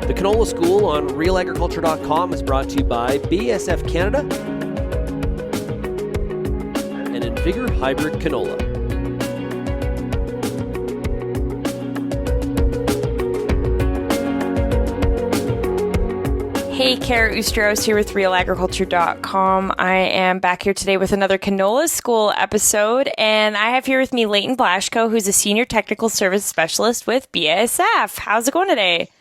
The Canola School on RealAgriculture.com is brought to you by BASF Canada and Invigor Hybrid Canola. Hey, Kara Oosterhuis here with RealAgriculture.com. I am back here today with another Canola School episode, and I have here with me Leighton Blashko, who's a Senior Technical Service Specialist with BASF. How's it going today?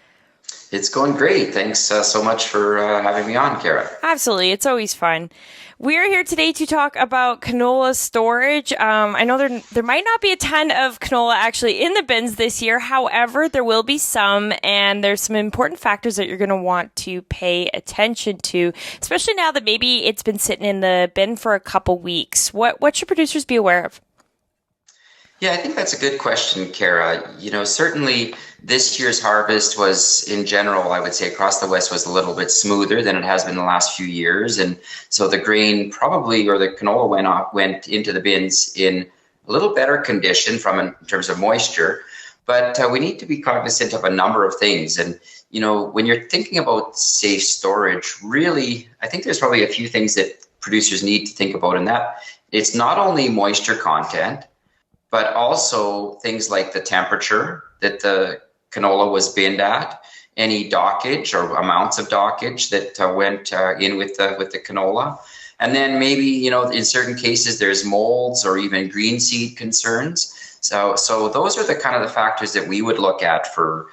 It's going great. Thanks so much for having me on, Kara. Absolutely. It's always fun. We are here today to talk about canola storage. I know there might not be a ton of canola actually in the bins this year. However, there will be some, and there's some important factors that you're going to want to pay attention to, especially now that maybe it's been sitting in the bin for a couple weeks. What should producers be aware of? Yeah, I think that's a good question, Kara. Certainly this year's harvest was, in general, I would say across the West, was a little bit smoother than it has been the last few years. And so the grain probably, or the canola went into the bins in a little better condition in terms of moisture. But we need to be cognizant of a number of things. And, when you're thinking about safe storage, really, I think there's probably a few things that producers need to think about in that. It's not only moisture content, but also things like the temperature that the canola was binned at, any dockage or amounts of dockage that went in with the canola. And then maybe, in certain cases, there's molds or even green seed concerns. So those are the kind of the factors that we would look at for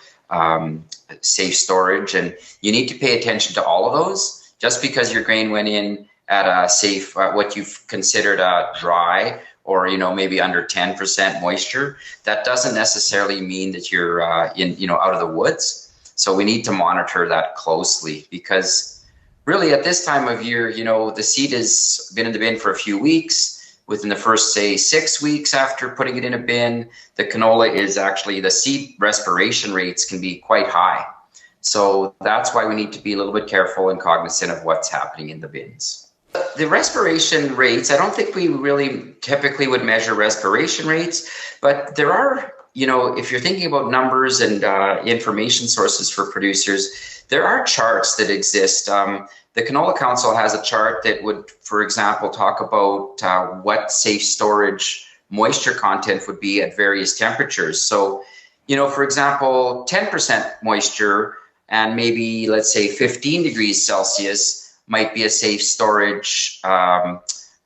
safe storage. And you need to pay attention to all of those. Just because your grain went in at a safe, what you've considered a dry, or maybe under 10% moisture, that doesn't necessarily mean that you're out of the woods. So we need to monitor that closely, because really at this time of year, the seed has been in the bin for a few weeks. Within the first, say, 6 weeks after putting it in a bin, the canola is actually, the seed respiration rates can be quite high. So that's why we need to be a little bit careful and cognizant of what's happening in the bins. The respiration rates, I don't think we really typically would measure respiration rates, but there are, if you're thinking about numbers and information sources for producers, there are charts that exist. The Canola Council has a chart that would, for example, talk about what safe storage moisture content would be at various temperatures. So, for example, 10% moisture and maybe, let's say, 15 degrees Celsius might be a safe storage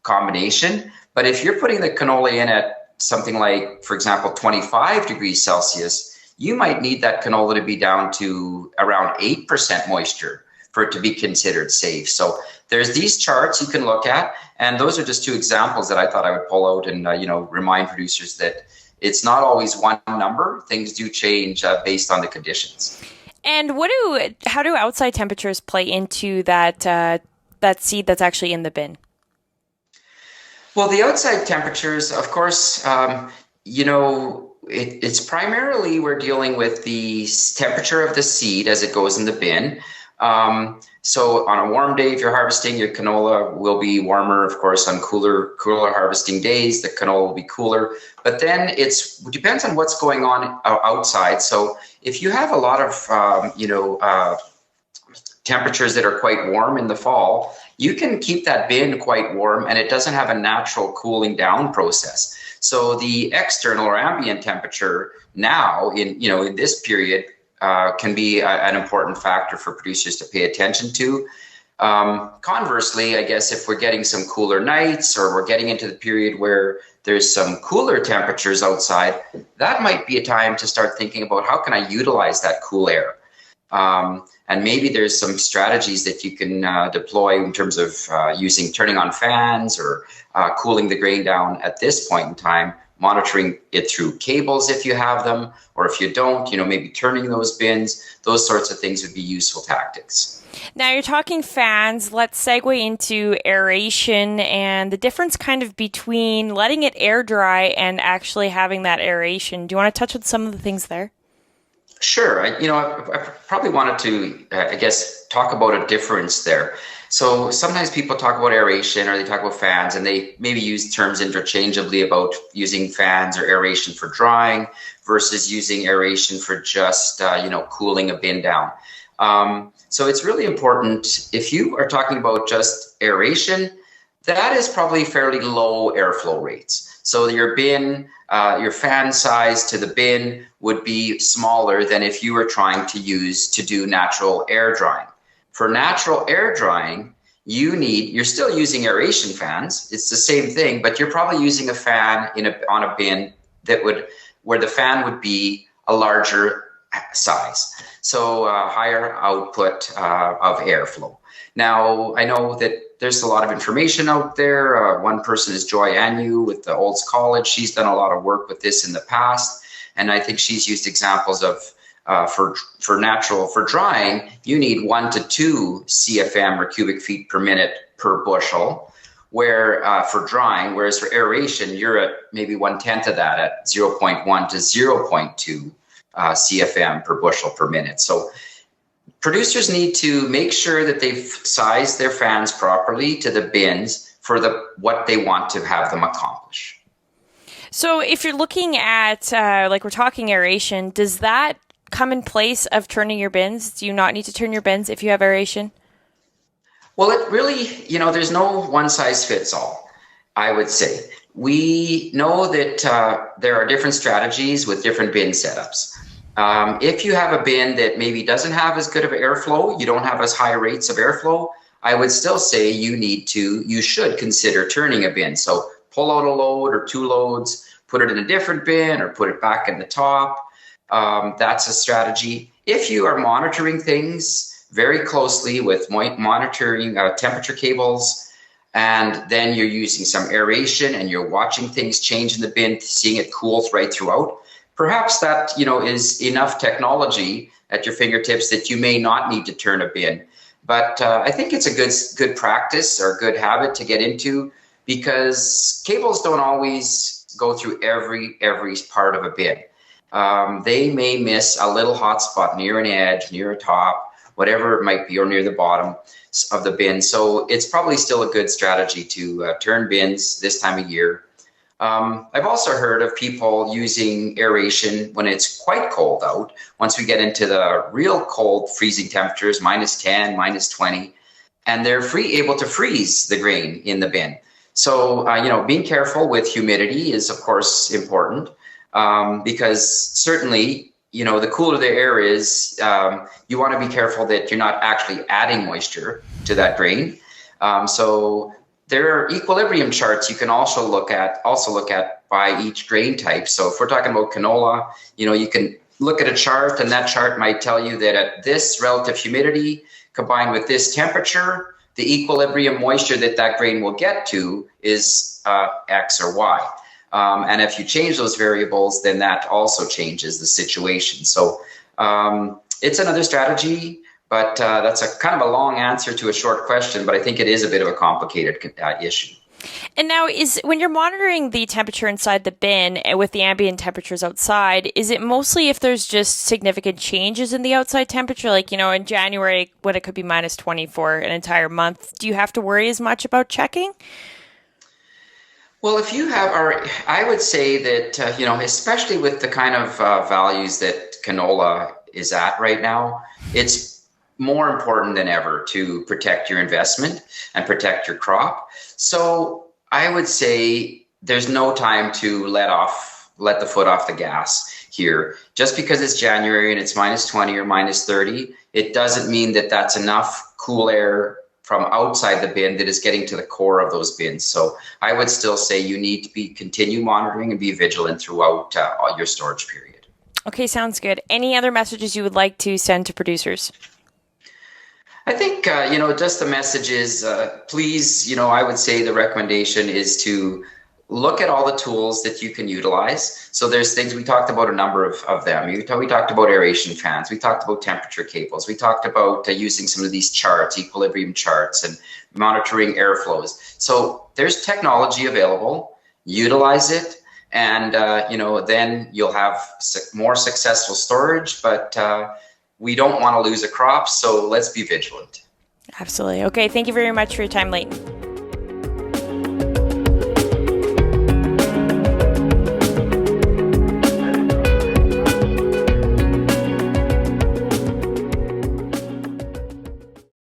combination. But if you're putting the canola in at something like, for example, 25 degrees Celsius, you might need that canola to be down to around 8% moisture for it to be considered safe. So there's these charts you can look at, and those are just two examples that I thought I would pull out and remind producers that it's not always one number. Things do change based on the conditions. And how do outside temperatures play into that seed that's actually in the bin? Well, the outside temperatures, of course, it's primarily we're dealing with the temperature of the seed as it goes in the bin. So on a warm day, if you're harvesting, your canola will be warmer. Of course, on cooler harvesting days, the canola will be cooler. But then it depends on what's going on outside. So if you have a lot of, temperatures that are quite warm in the fall, you can keep that bin quite warm, and it doesn't have a natural cooling down process. So the external or ambient temperature now in this period can be an important factor for producers to pay attention to. Conversely, I guess if we're getting some cooler nights, or we're getting into the period where there's some cooler temperatures outside, that might be a time to start thinking about how can I utilize that cool air. And maybe there's some strategies that you can deploy in terms of turning on fans or cooling the grain down at this point in time, monitoring it through cables if you have them, or if you don't, maybe turning those bins. Those sorts of things would be useful tactics. Now you're talking fans. Let's segue into aeration and the difference kind of between letting it air dry and actually having that aeration. Do you want to touch on some of the things there? Sure. I probably wanted to, talk about a difference there. So sometimes people talk about aeration or they talk about fans, and they maybe use terms interchangeably about using fans or aeration for drying versus using aeration for just, cooling a bin down. So it's really important. If you are talking about just aeration, that is probably fairly low airflow rates. So your bin, your fan size to the bin would be smaller than if you were trying to do natural air drying. For natural air drying, you're still using aeration fans. It's the same thing, but you're probably using a fan on a bin where the fan would be a larger size, so higher output of airflow. Now, I know that there's a lot of information out there. One person is Joy Anu with the Olds College. She's done a lot of work with this in the past, and I think she's used examples of for drying, you need 1 to 2 CFM or cubic feet per minute per bushel, where for drying, whereas for aeration, you're at maybe 1/10 of that at 0.1 to 0.2 CFM per bushel per minute. So producers need to make sure that they've sized their fans properly to the bins for what they want to have them accomplish. So if you're looking at, like we're talking aeration, does that come in place of turning your bins? Do you not need to turn your bins if you have aeration? Well, it really, there's no one size fits all, I would say. We know that there are different strategies with different bin setups. If you have a bin that maybe doesn't have as good of airflow, you don't have as high rates of airflow, I would still say you should consider turning a bin. So pull out a load or 2 loads, put it in a different bin or put it back in the top. That's a strategy. If you are monitoring things very closely with monitoring temperature cables, and then you're using some aeration and you're watching things change in the bin, seeing it cool right throughout, perhaps that is enough technology at your fingertips that you may not need to turn a bin. But I think it's a good practice or good habit to get into, because cables don't always go through every part of a bin. They may miss a little hot spot near an edge, near a top, whatever it might be, or near the bottom of the bin. So it's probably still a good strategy to turn bins this time of year. I've also heard of people using aeration when it's quite cold out. Once we get into the real cold freezing temperatures, -10, -20, and they're able to freeze the grain in the bin. So, being careful with humidity is, of course, important. Because certainly, the cooler the air is, you want to be careful that you're not actually adding moisture to that grain. So there are equilibrium charts you can also look at by each grain type. So if we're talking about canola, you can look at a chart, and that chart might tell you that at this relative humidity combined with this temperature, the equilibrium moisture that grain will get to is X or Y. And if you change those variables, then that also changes the situation. So it's another strategy, but that's a kind of a long answer to a short question, but I think it is a bit of a complicated issue. And now, when you're monitoring the temperature inside the bin with the ambient temperatures outside, is it mostly if there's just significant changes in the outside temperature, like, in January when it could be -20 for an entire month? Do you have to worry as much about checking? Well, if you have I would say that, especially with the kind of values that canola is at right now, it's more important than ever to protect your investment and protect your crop. So I would say there's no time to let the foot off the gas here. Just because it's January and it's -20 or -30, it doesn't mean that that's enough cool air from outside the bin that is getting to the core of those bins. So I would still say you need to continue monitoring and be vigilant throughout your storage period. Okay, sounds good. Any other messages you would like to send to producers? I think, just the message is, please, I would say the recommendation is to look at all the tools that you can utilize. So there's things, we talked about a number of them. We talked about aeration fans. We talked about temperature cables. We talked about using some of these charts, equilibrium charts, and monitoring airflows. So there's technology available. Utilize it. And, then you'll have more successful storage. But we don't want to lose a crop. So let's be vigilant. Absolutely. Okay. Thank you very much for your time, Leighton.